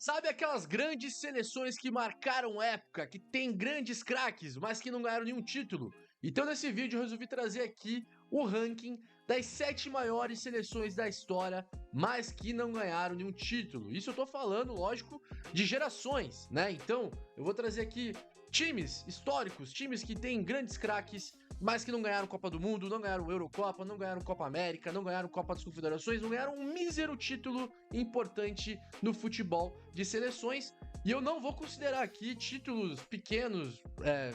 Sabe aquelas grandes seleções que marcaram época, que tem grandes craques, mas que não ganharam nenhum título? Então nesse vídeo eu resolvi trazer aqui o ranking das 7 maiores seleções da história, mas que não ganharam nenhum título. Isso eu tô falando, lógico, de gerações, né? Então eu vou trazer aqui times históricos, times que têm grandes craques, mas que não ganharam Copa do Mundo, não ganharam Eurocopa, não ganharam Copa América, não ganharam Copa das Confederações, não ganharam um mísero título importante no futebol de seleções. E eu não vou considerar aqui títulos pequenos,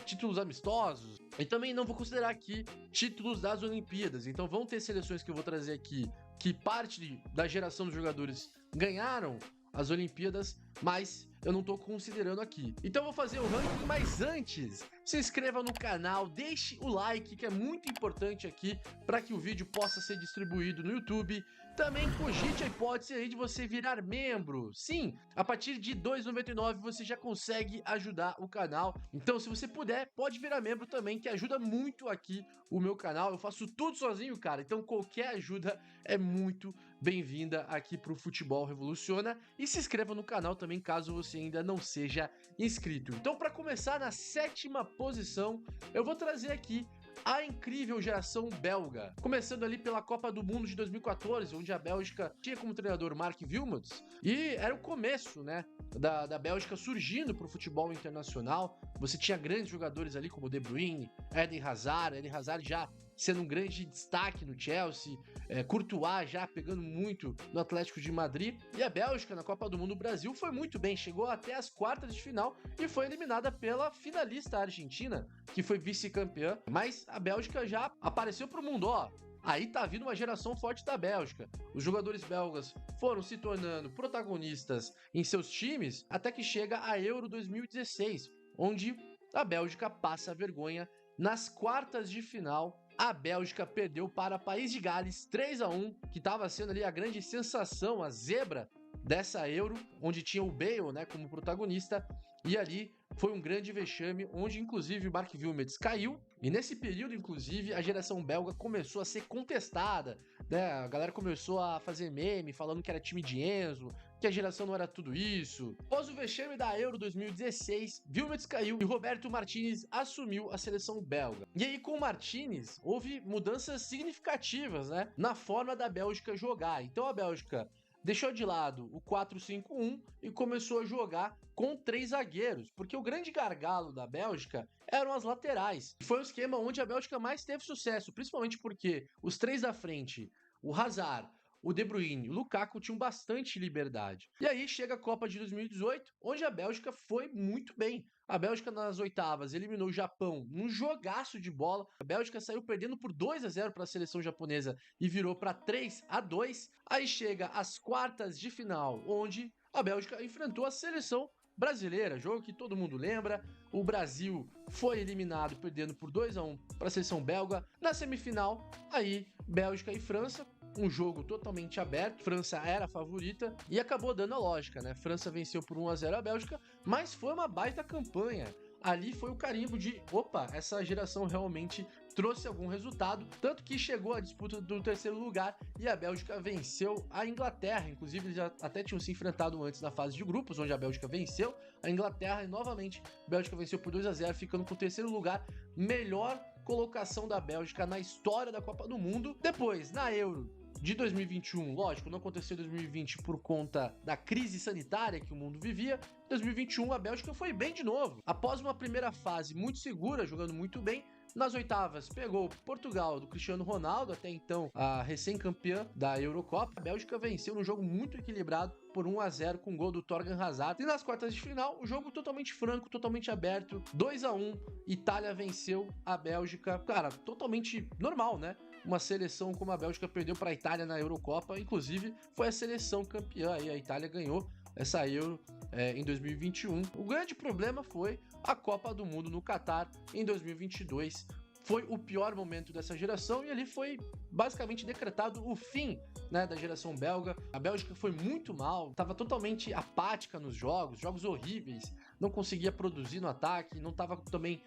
títulos amistosos, e também não vou considerar aqui títulos das Olimpíadas. Então vão ter seleções que eu vou trazer aqui que parte da geração dos jogadores ganharam as Olimpíadas, mas eu não tô considerando aqui. Então eu vou fazer o ranking, mas antes, se inscreva no canal, deixe o like, que é muito importante aqui para que o vídeo possa ser distribuído no YouTube. Também cogite a hipótese aí de você virar membro. Sim, a partir de R$ 2,99 você já consegue ajudar o canal. Então, se você puder, pode virar membro também, que ajuda muito aqui o meu canal. Eu faço tudo sozinho, cara. Então, qualquer ajuda é muito bem-vinda aqui pro Futebol Revoluciona. E se inscreva no canal também, caso você ainda não seja inscrito. Então, para começar, na 7ª posição, eu vou trazer aqui a incrível geração belga. Começando ali pela Copa do Mundo de 2014, onde a Bélgica tinha como treinador Mark Wilmots, e era o começo, né, da Bélgica surgindo para o futebol internacional. Você tinha grandes jogadores ali como De Bruyne, Eden Hazard já sendo um grande destaque no Chelsea, Courtois já pegando muito no Atlético de Madrid, e a Bélgica na Copa do Mundo Brasil foi muito bem, chegou até as quartas de final e foi eliminada pela finalista Argentina, que foi vice-campeã, mas a Bélgica já apareceu pro mundo, ó. Aí tá vindo uma geração forte da Bélgica. Os jogadores belgas foram se tornando protagonistas em seus times até que chega a Euro 2016, onde a Bélgica passa a vergonha. Nas quartas de final, a Bélgica perdeu para País de Gales 3-1, que estava sendo ali a grande sensação, a zebra dessa Euro, onde tinha o Bale, né, como protagonista, e ali foi um grande vexame, onde inclusive o Mark Wilmots caiu, e nesse período, inclusive, a geração belga começou a ser contestada, né, a galera começou a fazer meme, falando que era time de Enzo, que a geração não era tudo isso. Após o vexame da Euro 2016, Wilmots caiu e Roberto Martinez assumiu a seleção belga. E aí, com o Martinez, houve mudanças significativas, né, na forma da Bélgica jogar. Então a Bélgica deixou de lado o 4-5-1 e começou a jogar com 3 zagueiros, porque o grande gargalo da Bélgica eram as laterais. Foi o esquema onde a Bélgica mais teve sucesso, principalmente porque os 3 da frente, o Hazard, o De Bruyne e o Lukaku tinham bastante liberdade. E aí chega a Copa de 2018, onde a Bélgica foi muito bem. A Bélgica nas oitavas eliminou o Japão num jogaço de bola. A Bélgica saiu perdendo por 2-0 para a seleção japonesa e virou para 3-2. Aí chega as quartas de final, onde a Bélgica enfrentou a seleção brasileira, jogo que todo mundo lembra. O Brasil foi eliminado perdendo por 2-1 para a seleção belga. Na semifinal, aí Bélgica e França, um jogo totalmente aberto, França era a favorita e acabou dando a lógica, né? França venceu por 1-0 a Bélgica, mas foi uma baita campanha. Ali foi o carimbo de, opa, essa geração realmente trouxe algum resultado, tanto que chegou a disputa do 3º lugar e a Bélgica venceu a Inglaterra. Inclusive eles já até tinham se enfrentado antes na fase de grupos, onde a Bélgica venceu a Inglaterra e novamente a Bélgica venceu por 2-0, ficando com o 3º lugar, melhor colocação da Bélgica na história da Copa do Mundo. Depois, na Euro de 2021, lógico, não aconteceu em 2020 por conta da crise sanitária que o mundo vivia. Em 2021 a Bélgica foi bem de novo. Após uma primeira fase muito segura, jogando muito bem, nas oitavas pegou Portugal do Cristiano Ronaldo, até então a recém-campeã da Eurocopa. A Bélgica venceu num jogo muito equilibrado por 1-0 com gol do Thorgan Hazard. E nas quartas de final, o jogo totalmente franco, totalmente aberto, 2-1, Itália venceu a Bélgica. Cara, totalmente normal, né? Uma seleção como a Bélgica perdeu para a Itália na Eurocopa, inclusive foi a seleção campeã, e a Itália ganhou essa Euro em 2021. O grande problema foi a Copa do Mundo no Catar em 2022. Foi o pior momento dessa geração e ali foi basicamente decretado o fim, né, da geração belga. A Bélgica foi muito mal, estava totalmente apática nos jogos horríveis, não conseguia produzir no ataque, não estava também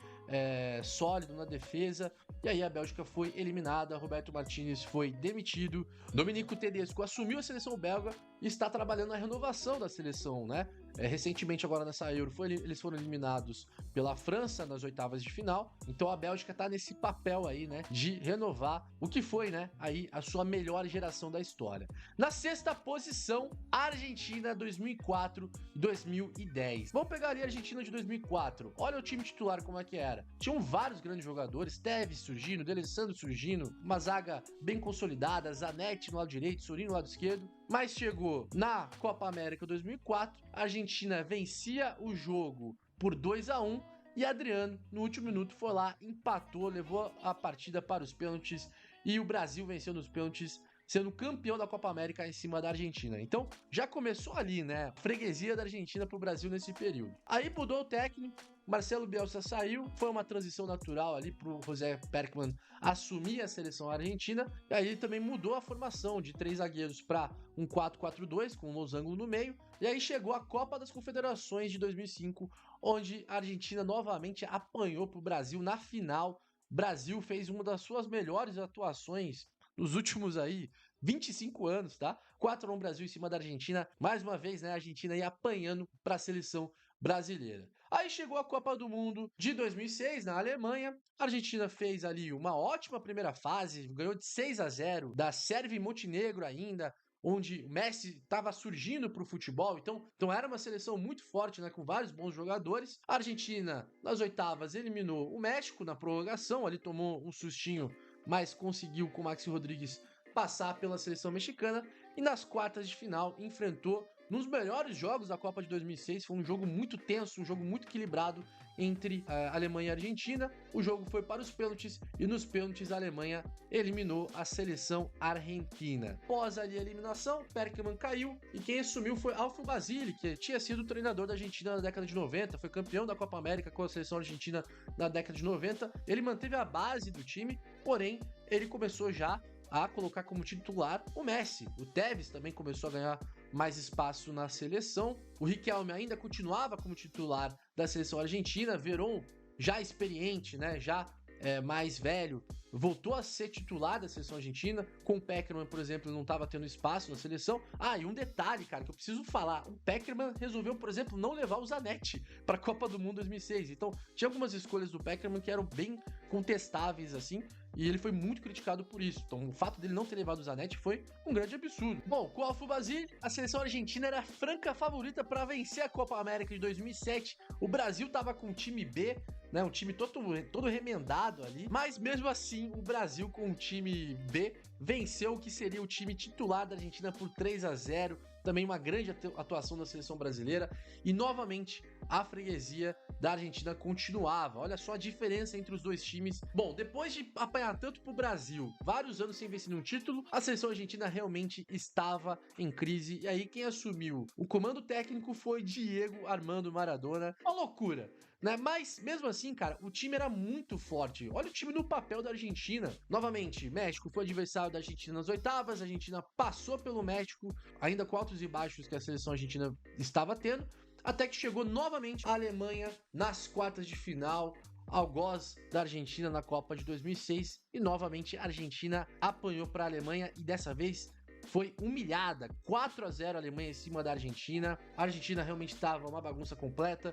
sólido na defesa, e aí a Bélgica foi eliminada, Roberto Martinez foi demitido, Dominique Tedesco assumiu a seleção belga e está trabalhando na renovação da seleção, né? Recentemente, agora nessa Euro, eles foram eliminados pela França nas oitavas de final. Então a Bélgica tá nesse papel aí, né, de renovar o que foi, né, aí a sua melhor geração da história. Na sexta posição, a Argentina 2004 e 2010. Vamos pegar ali a Argentina de 2004. Olha o time titular como é que era. Tinham vários grandes jogadores, Tevez surgindo, D'Alessandro surgindo, uma zaga bem consolidada, Zanetti no lado direito, Sorin no lado esquerdo. Mas chegou na Copa América 2004, a Argentina vencia o jogo por 2-1 e Adriano, no último minuto, foi lá, empatou, levou a partida para os pênaltis e o Brasil venceu nos pênaltis, sendo campeão da Copa América em cima da Argentina. Então, já começou ali, né? Freguesia da Argentina pro Brasil nesse período. Aí mudou o técnico, Marcelo Bielsa saiu, foi uma transição natural ali pro José Pekerman assumir a seleção argentina, e aí ele também mudou a formação de 3 zagueiros para um 4-4-2, com o losango no meio, e aí chegou a Copa das Confederações de 2005, onde a Argentina novamente apanhou pro Brasil na final. Brasil fez uma das suas melhores atuações nos últimos aí 25 anos, tá? 4-1 Brasil em cima da Argentina. Mais uma vez, né? A Argentina aí apanhando para a seleção brasileira. Aí chegou a Copa do Mundo de 2006 na Alemanha. A Argentina fez ali uma ótima primeira fase, ganhou de 6-0 da Sérvia e Montenegro ainda, onde o Messi estava surgindo para o futebol, então era uma seleção muito forte, né, com vários bons jogadores. A Argentina, nas oitavas, eliminou o México na prorrogação, ali tomou um sustinho, mas conseguiu com o Maxi Rodrigues passar pela seleção mexicana, e nas quartas de final enfrentou nos melhores jogos da Copa de 2006, foi um jogo muito tenso, um jogo muito equilibrado entre a Alemanha e a Argentina. O jogo foi para os pênaltis e nos pênaltis a Alemanha eliminou a seleção argentina. Após ali a eliminação, Pekerman caiu e quem assumiu foi Alfio Basile, que tinha sido treinador da Argentina na década de 90, foi campeão da Copa América com a seleção argentina na década de 90. Ele manteve a base do time, porém ele começou já a colocar como titular o Messi. O Tevez também começou a ganhar mais espaço na seleção. O Riquelme ainda continuava como titular da seleção argentina. Veron, já experiente, né, já mais velho, voltou a ser titular da seleção argentina. Com o Pekerman, por exemplo, não estava tendo espaço na seleção. E um detalhe, cara, que eu preciso falar. O Pekerman resolveu, por exemplo, não levar o Zanetti para a Copa do Mundo 2006. Então, tinha algumas escolhas do Pekerman que eram bem contestáveis, assim, e ele foi muito criticado por isso. Então, o fato dele não ter levado o Zanetti foi um grande absurdo. Bom, com o Alfio Basile, a seleção argentina era a franca favorita para vencer a Copa América de 2007. O Brasil estava com o time B, né, um time todo remendado ali, mas mesmo assim, o Brasil com o time B venceu o que seria o time titular da Argentina por 3-0. Também uma grande atuação da seleção brasileira, e novamente a freguesia da Argentina continuava. Olha só a diferença entre os dois times. Bom, depois de apanhar tanto pro Brasil, vários anos sem vencer um título, a seleção argentina realmente estava em crise, e aí quem assumiu o comando técnico foi Diego Armando Maradona. Uma loucura, né? Mas mesmo assim, cara, o time era muito forte. Olha o time no papel da Argentina. Novamente, México foi adversário da Argentina nas oitavas, a Argentina passou pelo México, ainda com altos e baixos que a seleção argentina estava tendo, até que chegou novamente a Alemanha nas quartas de final, algoz da Argentina na Copa de 2006, e novamente a Argentina apanhou para a Alemanha, e dessa vez foi humilhada. 4-0 a Alemanha em cima da Argentina. A Argentina realmente estava uma bagunça completa.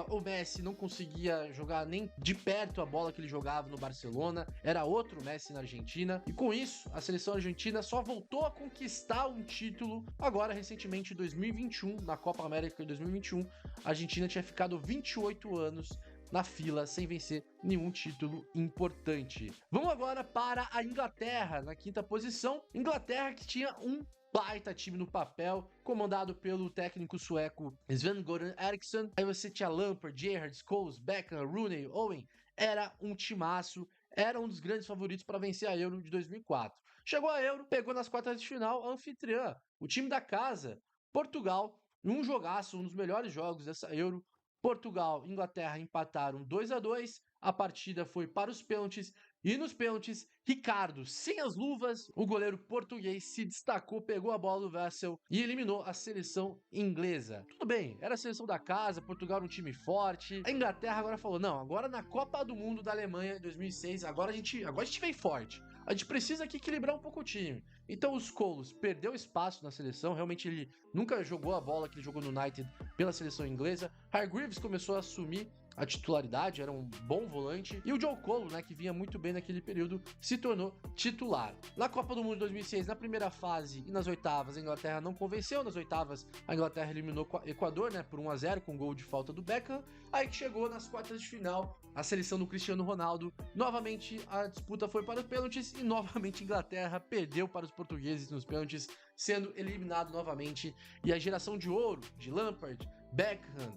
O Messi não conseguia jogar nem de perto a bola que ele jogava no Barcelona. Era outro Messi na Argentina. E com isso, a seleção argentina só voltou a conquistar um título agora, recentemente, em 2021, na Copa América de 2021. A Argentina tinha ficado 28 anos na fila sem vencer nenhum título importante. Vamos agora para a Inglaterra, na quinta posição. Inglaterra que tinha um baita time no papel, comandado pelo técnico sueco Sven-Göran Eriksson. Aí você tinha Lampard, Gerrard, Scholes, Beckham, Rooney, Owen. Era um timaço, era um dos grandes favoritos para vencer a Euro de 2004. Chegou a Euro, pegou nas quartas de final a anfitriã, o time da casa, Portugal, num jogaço, um dos melhores jogos dessa Euro. Portugal e Inglaterra empataram 2-2, a partida foi para os pênaltis, e nos pênaltis, Ricardo, sem as luvas, o goleiro português se destacou, pegou a bola do Wessel e eliminou a seleção inglesa. Tudo bem, era a seleção da casa, Portugal era um time forte. A Inglaterra agora falou, não, agora na Copa do Mundo da Alemanha em 2006, agora a gente vem forte. a gente precisa aqui equilibrar um pouco o time. Então o Scholes perdeu espaço na seleção, realmente ele nunca jogou a bola que ele jogou no United pela seleção inglesa. Hargreaves começou a assumir a titularidade, era um bom volante, e o Joe Cole, né, que vinha muito bem naquele período, se tornou titular. Na Copa do Mundo de 2006, na primeira fase e nas oitavas, a Inglaterra não convenceu. Nas oitavas, a Inglaterra eliminou o Equador, né, por 1-0 com gol de falta do Beckham. Aí que chegou nas quartas de final, a seleção do Cristiano Ronaldo. Novamente a disputa foi para os pênaltis e novamente a Inglaterra perdeu para os portugueses nos pênaltis, sendo eliminado novamente. E a geração de ouro de Lampard, Beckham,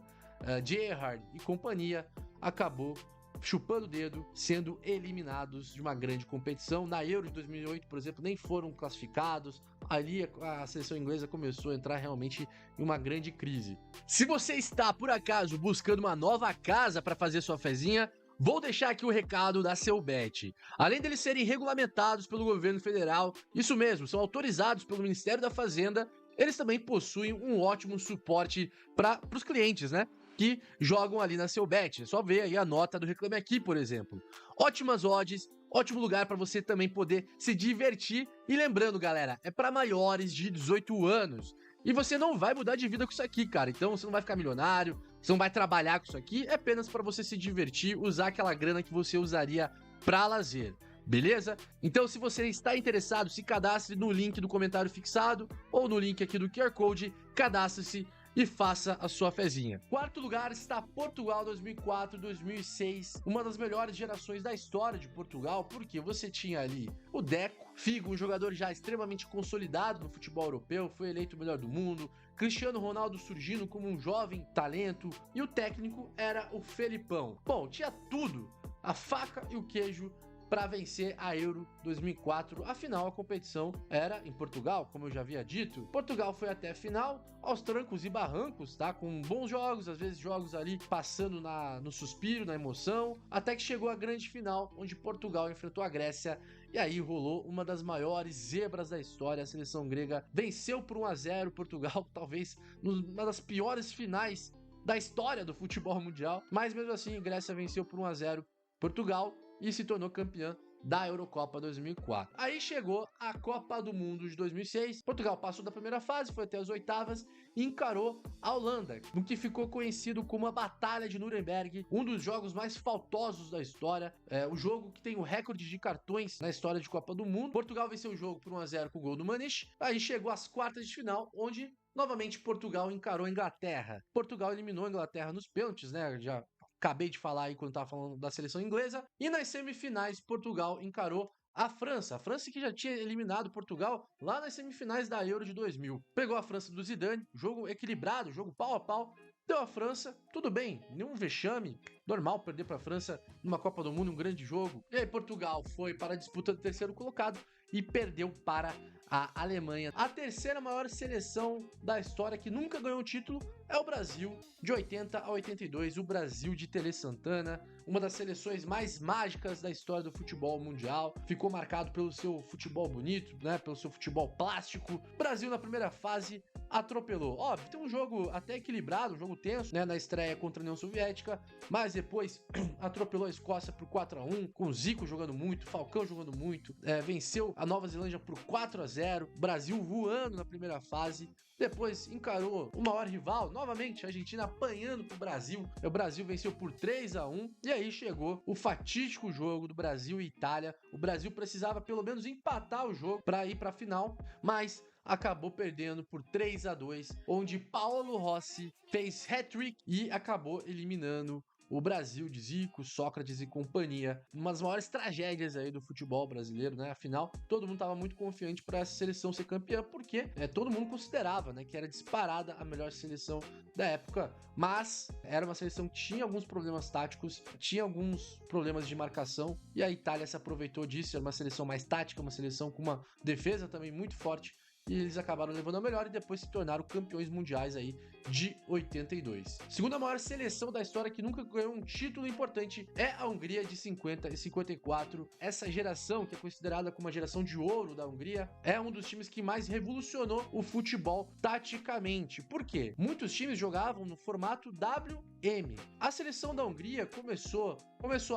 Gerrard e companhia acabou chupando o dedo, sendo eliminados de uma grande competição. Na Euro de 2008, por exemplo, nem foram classificados. Ali a seleção inglesa começou a entrar realmente em uma grande crise. Se você está, por acaso, buscando uma nova casa para fazer sua fezinha, vou deixar aqui o recado da Selbet. Além deles serem regulamentados pelo governo federal, isso mesmo, são autorizados pelo Ministério da Fazenda, eles também possuem um ótimo suporte para os clientes, né? Que jogam ali na Selbet. É só ver aí a nota do Reclame Aqui, por exemplo. Ótimas odds, ótimo lugar para você também poder se divertir. E lembrando, galera, é para maiores de 18 anos. E você não vai mudar de vida com isso aqui, cara. Então você não vai ficar milionário, você não vai trabalhar com isso aqui. É apenas para você se divertir, usar aquela grana que você usaria para lazer. Beleza? Então, se você está interessado, se cadastre no link do comentário fixado ou no link aqui do QR Code, cadastre-se e faça a sua fezinha. Quarto lugar está Portugal 2004-2006, uma das melhores gerações da história de Portugal, porque você tinha ali o Deco, Figo, um jogador já extremamente consolidado no futebol europeu, foi eleito o melhor do mundo, Cristiano Ronaldo surgindo como um jovem talento, e o técnico era o Felipão. Bom, tinha tudo, a faca e o queijo, para vencer a Euro 2004. Afinal, a competição era em Portugal, como eu já havia dito. Portugal foi até a final, aos trancos e barrancos, tá? Com bons jogos, às vezes jogos ali passando no suspiro, na emoção, até que chegou a grande final, onde Portugal enfrentou a Grécia, e aí rolou uma das maiores zebras da história. A seleção grega venceu por 1-0 Portugal, talvez uma das piores finais da história do futebol mundial, mas mesmo assim, a Grécia venceu por 1-0 Portugal e se tornou campeã da Eurocopa 2004. Aí chegou a Copa do Mundo de 2006. Portugal passou da primeira fase, foi até as oitavas e encarou a Holanda, no que ficou conhecido como a Batalha de Nuremberg, um dos jogos mais faltosos da história, o jogo que tem o recorde de cartões na história de Copa do Mundo. Portugal venceu o jogo por 1-0 com o gol do Maniche. Aí chegou às quartas de final, onde novamente Portugal encarou a Inglaterra. Portugal eliminou a Inglaterra nos pênaltis, né? Já acabei de falar aí quando estava falando da seleção inglesa. E nas semifinais, Portugal encarou a França. A França que já tinha eliminado Portugal lá nas semifinais da Euro de 2000. Pegou a França do Zidane, jogo equilibrado, jogo pau a pau. Deu a França, tudo bem, nenhum vexame, normal perder para a França numa Copa do Mundo, um grande jogo. E aí Portugal foi para a disputa do terceiro colocado e perdeu para a Alemanha. A terceira maior seleção da história que nunca ganhou um título é o Brasil, de 80 a 82, o Brasil de Tele Santana, uma das seleções mais mágicas da história do futebol mundial. Ficou marcado pelo seu futebol bonito, né, pelo seu futebol plástico. O Brasil na primeira fase atropelou. Óbvio, tem um jogo até equilibrado, um jogo tenso, né, na estreia contra a União Soviética, mas depois atropelou a Escócia por 4-1, com o Zico jogando muito, Falcão jogando muito, venceu a Nova Zelândia por 4-0, Brasil voando na primeira fase. Depois encarou o maior rival, novamente a Argentina apanhando pro Brasil. O Brasil venceu por 3-1 e aí chegou o fatídico jogo do Brasil e Itália. O Brasil precisava pelo menos empatar o jogo para ir para a final, mas acabou perdendo por 3-2, onde Paulo Rossi fez hat-trick e acabou eliminando o Brasil de Zico, Sócrates e companhia. Uma das maiores tragédias aí do futebol brasileiro, né? Afinal, todo mundo estava muito confiante para essa seleção ser campeã, porque todo mundo considerava, né, que era disparada a melhor seleção da época, mas era uma seleção que tinha alguns problemas táticos, tinha alguns problemas de marcação, e a Itália se aproveitou disso. Era uma seleção mais tática, uma seleção com uma defesa também muito forte, e eles acabaram levando a melhor e depois se tornaram campeões mundiais aí de 82. Segunda maior seleção da história que nunca ganhou um título importante é a Hungria de 50 e 54. Essa geração, que é considerada como a geração de ouro da Hungria, é um dos times que mais revolucionou o futebol taticamente. Por quê? Muitos times jogavam no formato WM. A seleção da Hungria começou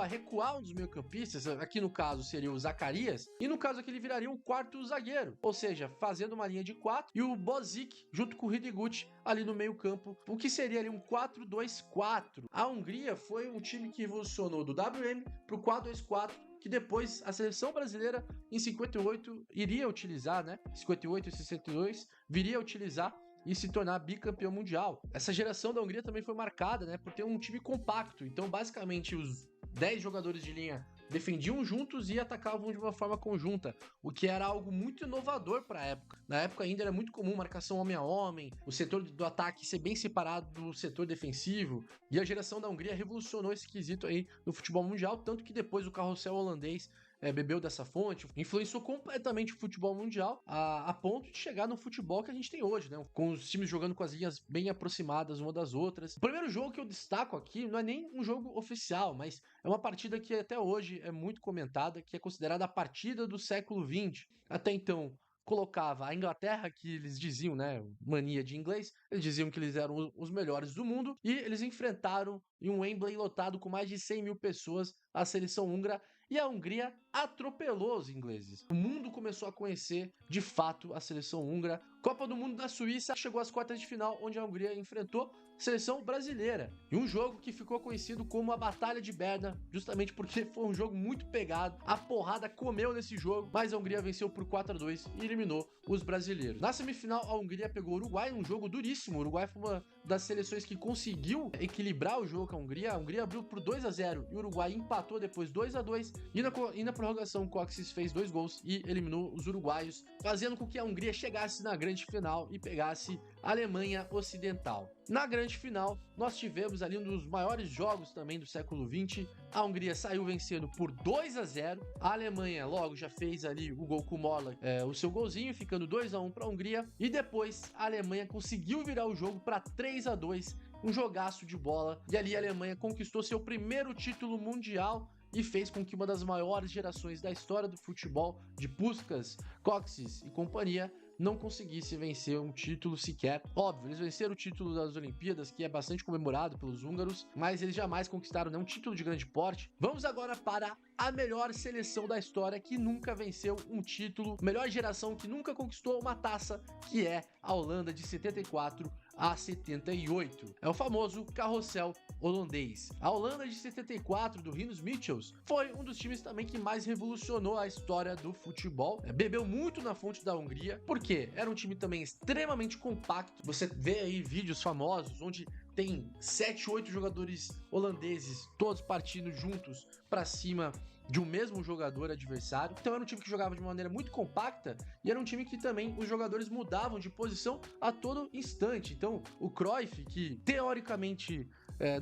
a recuar um dos meio-campistas, aqui no caso seria o Zacarias, e no caso aqui ele viraria um quarto zagueiro, ou seja, fazendo uma linha de 4 e o Bozic junto com o Hidiguchi ali no meio-campo, o que seria ali um 4-2-4. A Hungria foi um time que evolucionou do WM para o 4-2-4, que depois a seleção brasileira em 58 iria utilizar, né? 58 e 62 viria a utilizar e se tornar bicampeão mundial. Essa geração da Hungria também foi marcada, né, por ter um time compacto. Então, basicamente, os 10 jogadores de linha defendiam juntos e atacavam de uma forma conjunta, o que era algo muito inovador para a época. Na época ainda era muito comum marcação homem a homem, o setor do ataque ser bem separado do setor defensivo, e a geração da Hungria revolucionou esse quesito aí no futebol mundial, tanto que depois o carrossel holandês bebeu dessa fonte, influenciou completamente o futebol mundial a ponto de chegar no futebol que a gente tem hoje, né? Com os times jogando com as linhas bem aproximadas uma das outras. O primeiro jogo que eu destaco aqui não é nem um jogo oficial, mas é uma partida que até hoje é muito comentada, que é considerada a partida do século XX. Até então, colocava a Inglaterra, que eles diziam, né, mania de inglês, eles diziam que eles eram os melhores do mundo, e eles enfrentaram em um Wembley lotado com mais de 100 mil pessoas a seleção húngara, e a Hungria atropelou os ingleses. O mundo começou a conhecer, de fato, a seleção húngara. Copa do Mundo da Suíça chegou às quartas de final, onde a Hungria enfrentou a seleção brasileira. E um jogo que ficou conhecido como a Batalha de Berna, justamente porque foi um jogo muito pegado. A porrada comeu nesse jogo, mas a Hungria venceu por 4-2 e eliminou os brasileiros. Na semifinal, a Hungria pegou o Uruguai, um jogo duríssimo. O Uruguai foi uma das seleções que conseguiu equilibrar o jogo com a Hungria. A Hungria abriu por 2-0 e o Uruguai empatou depois 2-2. E na prorrogação, o Coxes fez 2 gols e eliminou os uruguaios, fazendo com que a Hungria chegasse na grande final e pegasse a Alemanha Ocidental. Na grande final, nós tivemos ali um dos maiores jogos também do século XX. A Hungria saiu vencendo por 2-0. A Alemanha logo já fez ali o gol com o Mola, o seu golzinho, ficando 2-1 para a Hungria. E depois a Alemanha conseguiu virar o jogo para 3-2, um jogaço de bola. E ali a Alemanha conquistou seu primeiro título mundial e fez com que uma das maiores gerações da história do futebol, de Puskás, Coxes e companhia, não conseguisse vencer um título sequer. Óbvio, eles venceram o título das Olimpíadas, que é bastante comemorado pelos húngaros, mas eles jamais conquistaram nenhum título de grande porte. Vamos agora para a melhor seleção da história que nunca venceu um título, melhor geração que nunca conquistou uma taça, que é a Holanda de 74 a 78. É o famoso carrossel holandês. A Holanda de 74 do Rinus Michels foi um dos times também que mais revolucionou a história do futebol. Bebeu muito na fonte da Hungria, porque era um time também extremamente compacto. Você vê aí vídeos famosos onde tem 7, 8 jogadores holandeses todos partindo juntos para cima de um mesmo jogador adversário. Então era um time que jogava de uma maneira muito compacta e era um time que também os jogadores mudavam de posição a todo instante. Então o Cruyff, que teoricamente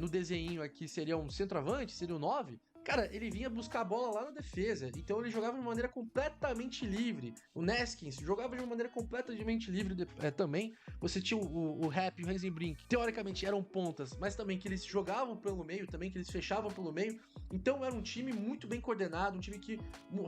no desenho aqui seria um centroavante, seria um 9, cara, ele vinha buscar a bola lá na defesa, então ele jogava de uma maneira completamente livre. O Neskins jogava de uma maneira completamente livre também. Você tinha o Rap e o Rensenbrink, teoricamente eram pontas, mas também que eles jogavam pelo meio, também que eles fechavam pelo meio. Então era um time muito bem coordenado, um time que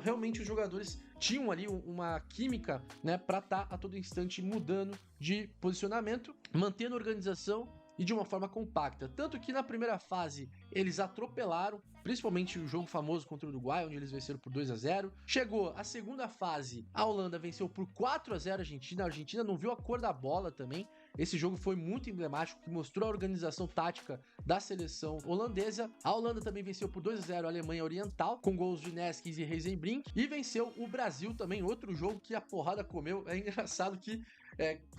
realmente os jogadores tinham ali uma química, né, pra estar a todo instante mudando de posicionamento, mantendo a organização e de uma forma compacta. Tanto que na primeira fase eles atropelaram, principalmente o jogo famoso contra o Uruguai, onde eles venceram por 2-0. Chegou a segunda fase, a Holanda venceu por 4-0 a Argentina. A Argentina não viu a cor da bola também. Esse jogo foi muito emblemático, que mostrou a organização tática da seleção holandesa. A Holanda também venceu por 2-0 a Alemanha Oriental, com gols de Neskins e Rensenbrink. E venceu o Brasil também, outro jogo que a porrada comeu. É engraçado que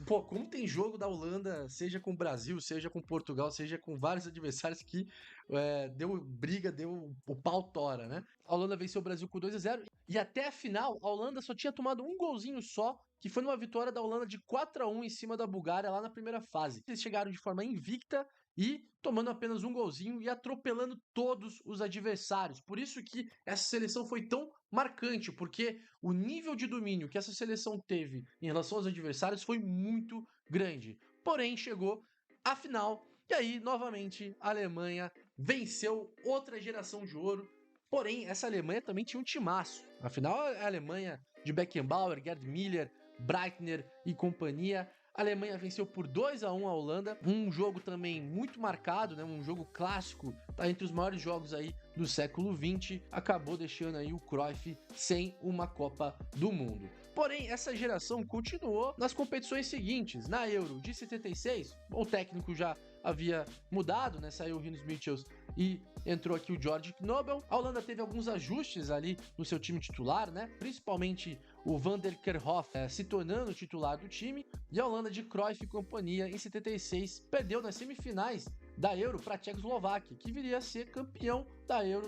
como tem jogo da Holanda, seja com o Brasil, seja com Portugal, seja com vários adversários que deu briga, deu o pau tora, né? A Holanda venceu o Brasil por 2-0 E até a final, a Holanda só tinha tomado um golzinho só, que foi numa vitória da Holanda de 4-1 em cima da Bulgária lá na primeira fase. Eles chegaram de forma invicta e tomando apenas um golzinho e atropelando todos os adversários. Por isso que essa seleção foi tão marcante, porque o nível de domínio que essa seleção teve em relação aos adversários foi muito grande. Porém, chegou a final e aí, novamente, a Alemanha venceu outra geração de ouro. Porém, essa Alemanha também tinha um timaço. Afinal, a Alemanha de Beckenbauer, Gerd Müller, Breitner e companhia. A Alemanha venceu por 2-1 a Holanda, um jogo também muito marcado, né? Um jogo clássico, tá entre os maiores jogos aí do século XX, acabou deixando aí o Cruyff sem uma Copa do Mundo. Porém, essa geração continuou nas competições seguintes. Na Euro de 76, o técnico já havia mudado, né? Saiu o Rinus Michels e entrou aqui o George Knobel. A Holanda teve alguns ajustes ali no seu time titular, né? Principalmente o Van der Kerkhoff se tornando titular do time. E a Holanda de Cruyff e companhia, em 76, perdeu nas semifinais da Euro para a Tchecoslováquia, que viria a ser campeão da Euro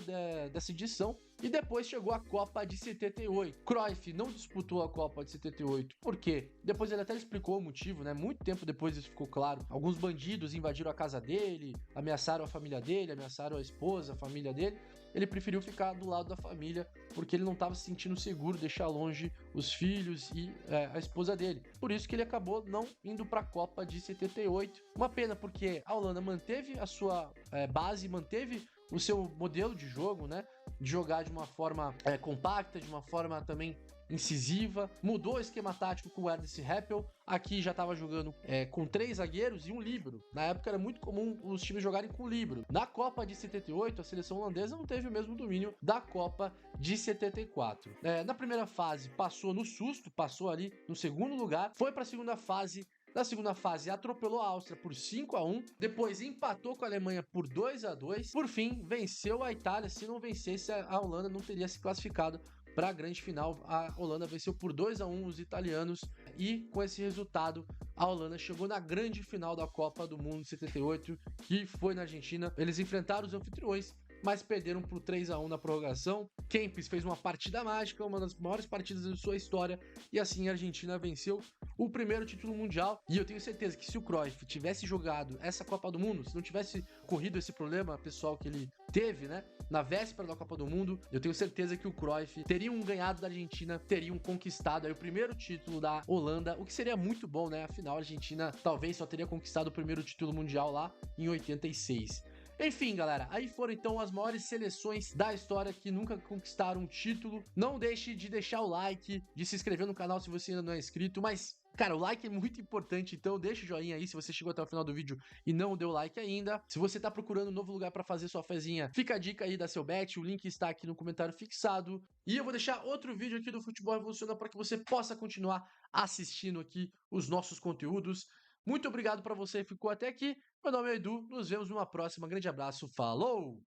dessa edição. E depois chegou a Copa de 78. Cruyff não disputou a Copa de 78, porque depois ele até explicou o motivo, né? Muito tempo depois isso ficou claro. Alguns bandidos invadiram a casa dele, ameaçaram a família dele, ameaçaram a esposa, a família dele. Ele preferiu ficar do lado da família, porque ele não estava se sentindo seguro deixar longe os filhos e a esposa dele. Por isso que ele acabou não indo para a Copa de 78. Uma pena, porque a Holanda manteve a sua base, manteve o seu modelo de jogo, né? De jogar de uma forma compacta, de uma forma também incisiva, mudou o esquema tático com o Ernest Happel. Aqui já estava jogando com 3 zagueiros e um líbero. Na época era muito comum os times jogarem com líbero. Na Copa de 78, a seleção holandesa não teve o mesmo domínio da Copa de 74. Na primeira fase passou no susto, passou ali no segundo lugar, foi para a segunda fase. Na segunda fase, atropelou a Áustria por 5-1, depois empatou com a Alemanha por 2-2, por fim, venceu a Itália. Se não vencesse, a Holanda não teria se classificado para a grande final. A Holanda venceu por 2-1 os italianos e com esse resultado a Holanda chegou na grande final da Copa do Mundo de 78, que foi na Argentina. Eles enfrentaram os anfitriões, mas perderam por 3-1 na prorrogação. Kempis fez uma partida mágica, uma das maiores partidas de sua história, e assim a Argentina venceu o primeiro título mundial. E eu tenho certeza que se o Cruyff tivesse jogado essa Copa do Mundo, se não tivesse ocorrido esse problema pessoal que ele teve, né, na véspera da Copa do Mundo, eu tenho certeza que o Cruyff teriam ganhado da Argentina, teriam conquistado aí o primeiro título da Holanda, o que seria muito bom, né? Afinal, a Argentina talvez só teria conquistado o primeiro título mundial lá em 86. Enfim, galera, aí foram então as maiores seleções da história que nunca conquistaram um título. Não deixe de deixar o like, de se inscrever no canal se você ainda não é inscrito, mas cara, o like é muito importante, então deixa o joinha aí se você chegou até o final do vídeo e não deu like ainda. Se você tá procurando um novo lugar pra fazer sua fezinha, fica a dica aí da seu bet, o link está aqui no comentário fixado. E eu vou deixar outro vídeo aqui do Futebol Revoluciona para que você possa continuar assistindo aqui os nossos conteúdos. Muito obrigado para você que ficou até aqui. Meu nome é Edu, nos vemos numa próxima. Grande abraço, falou!